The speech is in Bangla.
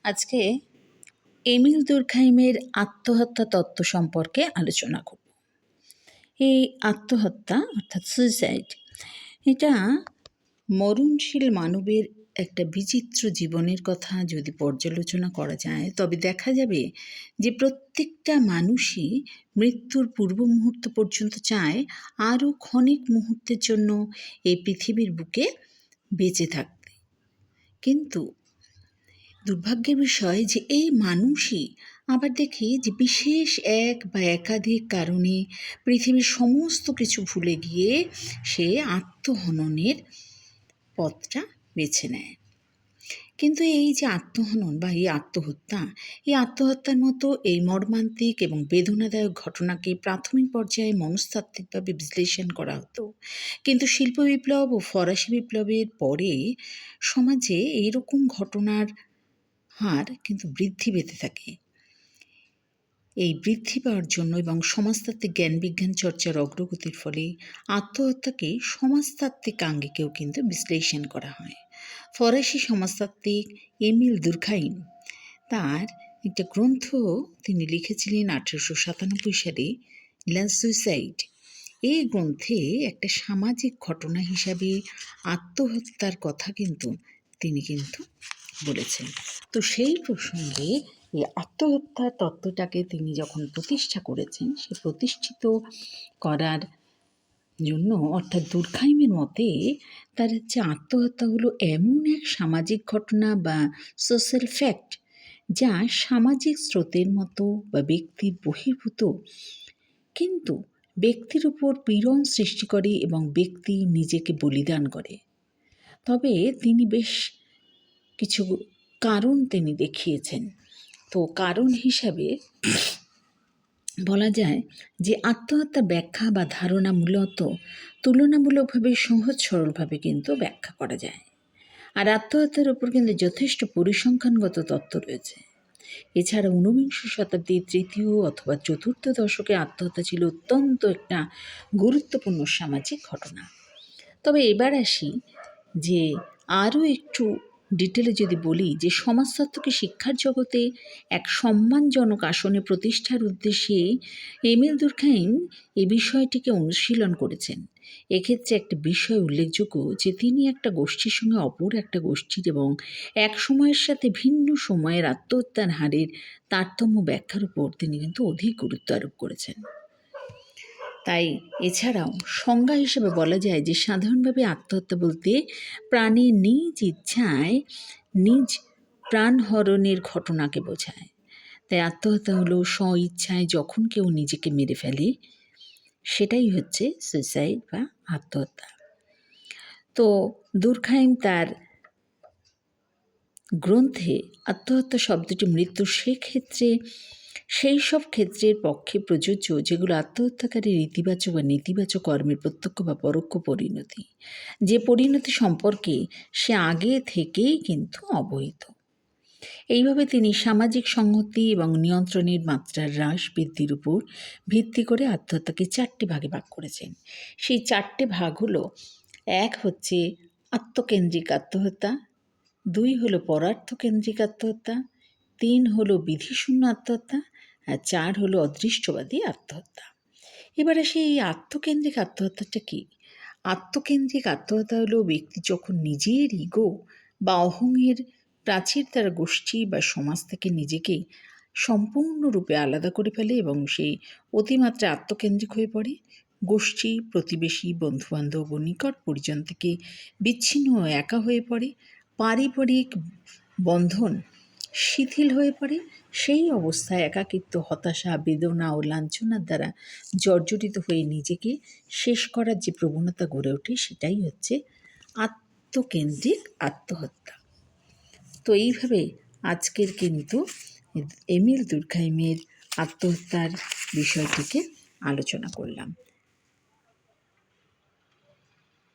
আজকে এমিল দুর্খাইমের আত্মহত্যা তত্ত্ব সম্পর্কে আলোচনা করব। এই আত্মহত্যা অর্থাৎ সুইসাইড এটা মরণশীল মানবের একটা বিচিত্র জীবনের কথা যদি পর্যালোচনা করা যায় তবে দেখা যাবে যে প্রত্যেকটা মানুষই মৃত্যুর পূর্ব মুহূর্ত পর্যন্ত চায় আরও ক্ষণিক মুহূর্তের জন্য এই পৃথিবীর বুকে বেঁচে থাকতে। কিন্তু দুর্ভাগ্যের বিষয় যে এই মানুষই আবার দেখি যে বিশেষ এক বা একাধিক কারণে পৃথিবীর সমস্ত কিছু ভুলে গিয়ে সে আত্মহননের পথটা বেছে নেয়। কিন্তু এই যে আত্মহনন বা এই আত্মহত্যার মতো এই মর্মান্তিক এবং বেদনাদায়ক ঘটনাকে প্রাথমিক পর্যায়ে মনস্তাত্ত্বিকভাবে বিশ্লেষণ করা হতো, কিন্তু শিল্প বিপ্লব ও ফরাসি বিপ্লবের পরে সমাজে এইরকম ঘটনার হার কিন্তু বৃদ্ধি পেতে থাকে। এই বৃদ্ধি পাওয়ার জন্য এবং সমাজতাত্ত্বিক জ্ঞান বিজ্ঞান চর্চার অগ্রগতির ফলে আত্মহত্যাকে সমাজতাত্ত্বিক আঙ্গিকেও কিন্তু বিশ্লেষণ করা হয়। ফরাসি সমাজতাত্ত্বিক এমিল দুর্খাইম তার একটা গ্রন্থ তিনি লিখেছিলেন 1897 সালে, লা সুইসাইড। এই গ্রন্থে একটা সামাজিক ঘটনা হিসাবে আত্মহত্যার কথা তিনি বলেছেন। তো সেই প্রসঙ্গে এই আত্মহত্যা তত্ত্বটাকে তিনি যখন প্রতিষ্ঠা করেছেন, সে প্রতিষ্ঠিত করার জন্য অর্থাৎ দুর্খাইমের মতে তার হচ্ছে আত্মহত্যা হলো এমন এক সামাজিক ঘটনা বা সোশ্যাল ফ্যাক্ট যা সামাজিক স্রোতের মতো বা ব্যক্তির বহির্ভূত, কিন্তু ব্যক্তির উপর পীড়ন সৃষ্টি করে এবং ব্যক্তি নিজেকে বলিদান করে। তবে তিনি বেশ কিছু কারণ তিনি দেখিয়েছেন। তো কারণ হিসাবে বলা যায় যে আত্মহত্যার ব্যাখ্যা বা ধারণা মূলত তুলনামূলকভাবে সহজ সরলভাবে ব্যাখ্যা করা যায়। আর আত্মহত্যার উপর যথেষ্ট পরিসংখ্যানগত তত্ত্ব রয়েছে। এছাড়া 19বিংশ শতাব্দীর তৃতীয় অথবা চতুর্থ দশকে আত্মহত্যা ছিল অত্যন্ত একটা গুরুত্বপূর্ণ সামাজিক ঘটনা। তবে এবার আসি যে আরও একটু ডিটেলে যদি বলি যে সমাজতত্ত্বকে শিক্ষার জগতে এক সম্মানজনক আসনে প্রতিষ্ঠার উদ্দেশ্যে এমিল দুর্খাইম এই বিষয়টিকে অনুশীলন করেছেন। এক্ষেত্রে একটা বিষয় উল্লেখযোগ্য যে তিনি একটা গোষ্ঠীর সঙ্গে অপর একটা গোষ্ঠীর এবং এক সময়ের সাথে ভিন্ন সময়ের আত্মহত্যার হারের তারতম্য ব্যাখ্যার উপর তিনি অধিক গুরুত্ব আরোপ করেছেন। তাই এছাড়াও সংজ্ঞা হিসেবে বলা যায় যে সাধারণভাবে আত্মহত্যা বলতে প্রাণীর নিজ ইচ্ছায় নিজ প্রাণহরণের ঘটনাকে বোঝায়। তাই আত্মহত্যা হলো স্ব ইচ্ছায় যখন কেউ নিজেকে মেরে ফেলে, সেটাই হচ্ছে সুইসাইড বা আত্মহত্যা। তো দুর্খাইম তার গ্রন্থে আত্মহত্যা শব্দটি মৃত্যু সেই সব ক্ষেত্রের পক্ষে প্রযোজ্য যেগুলো আত্মহত্যাকারীর ইতিবাচক বা নেতিবাচক কর্মের প্রত্যক্ষ বা পরোক্ষ পরিণতি, যে পরিণতি সম্পর্কে সে আগে থেকেই অবহিত। এইভাবে তিনি সামাজিক সংহতি এবং নিয়ন্ত্রণের মাত্রার হ্রাস বৃদ্ধির উপর ভিত্তি করে আত্মহত্যাকে 4টে ভাগে ভাগ করেছেন। সেই 4টে ভাগ হলো, 1 হচ্ছে আত্মকেন্দ্রিক আত্মহত্যা, 2 হলো পরার্থকেন্দ্রিক আত্মহত্যা, 3 হলো বিধিশূন্য আত্মহত্যা, আর 4 হলো অদৃষ্টবাদী আত্মহত্যা। এবারে সেই আত্মকেন্দ্রিক আত্মহত্যাটা কি? আত্মকেন্দ্রিক আত্মহত্যা হলো ব্যক্তি যখন নিজের ইগো বা অহংয়ের প্রাচীর দ্বারা গোষ্ঠী বা সমাজ থেকে নিজেকে সম্পূর্ণরূপে আলাদা করে ফেলে এবং সেই অতিমাত্রা আত্মকেন্দ্রিক হয়ে পড়ে। গোষ্ঠী, প্রতিবেশী, বন্ধুবান্ধব ও নিকট পরিজন থেকে বিচ্ছিন্ন ও একা হয়ে পড়ে। পারিবারিক বন্ধন শিথিল হয়ে পড়ে। সেই অবস্থায় একাকিত্ব, হতাশা, বেদনা ও লাঞ্ছনার দ্বারা জর্জরিত হয়ে নিজেকে শেষ করার যে প্রবণতা গড়ে ওঠে, সেটাই হচ্ছে আত্মকেন্দ্রিক আত্মহত্যা। তো এইভাবে আজকের এমিল দুর্খাইমের আত্মহত্যার বিষয়টিকে আলোচনা করলাম।